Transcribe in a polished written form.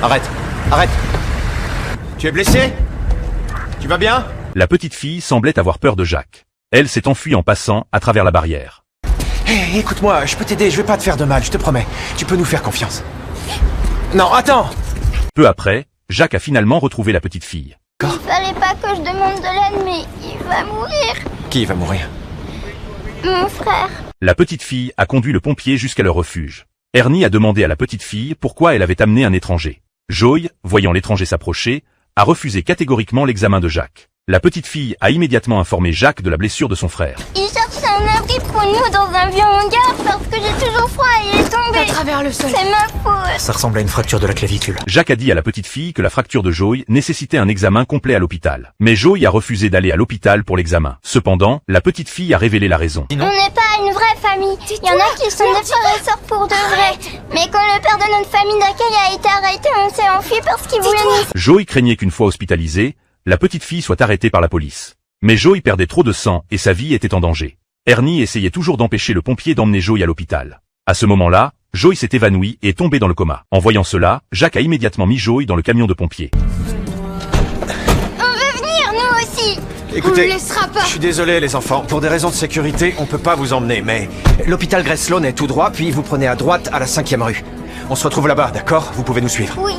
Arrête, arrête. Tu es blessé? Tu vas bien? La petite fille semblait avoir peur de Jacques. Elle s'est enfuie en passant à travers la barrière. Hé, écoute-moi, je peux t'aider, je vais pas te faire de mal, je te promets. Tu peux nous faire confiance. Non, attends! Peu après, Jacques a finalement retrouvé la petite fille. Il fallait pas que je demande de l'aide, mais il va mourir. Qui va mourir? Mon frère. La petite fille a conduit le pompier jusqu'à leur refuge. Ernie a demandé à la petite fille pourquoi elle avait amené un étranger. Joy, voyant l'étranger s'approcher, a refusé catégoriquement l'examen de Jacques. La petite fille a immédiatement informé Jacques de la blessure de son frère. Il cherchait un abri pour nous dans un vieux hangar parce que j'ai toujours froid et il est tombé. À travers le sol. C'est ma faute. Ça ressemble à une fracture de la clavicule. Jacques a dit à la petite fille que la fracture de Joy nécessitait un examen complet à l'hôpital. Mais Joy a refusé d'aller à l'hôpital pour l'examen. Cependant, la petite fille a révélé la raison. On n'est pas une vraie famille. Il y en a qui sont des frères et sœurs pour de vrai. Mais quand le père de notre famille d'accueil a été arrêté, on s'est enfui parce qu'il voulait nous... Joy craignait qu'une fois hospitalisée, la petite fille soit arrêtée par la police. Mais Joy perdait trop de sang et sa vie était en danger. Ernie essayait toujours d'empêcher le pompier d'emmener Joy à l'hôpital. À ce moment-là, Joy s'est évanouie et est tombée dans le coma. En voyant cela, Jacques a immédiatement mis Joy dans le camion de pompiers. On veut venir, nous aussi. Écoutez, On ne laissera pas. je suis désolé les enfants, pour des raisons de sécurité, on peut pas vous emmener, mais l'hôpital Grace Sloan est tout droit, puis vous prenez à droite à la 5e rue. On se retrouve là-bas, d'accord? Vous pouvez nous suivre. Oui.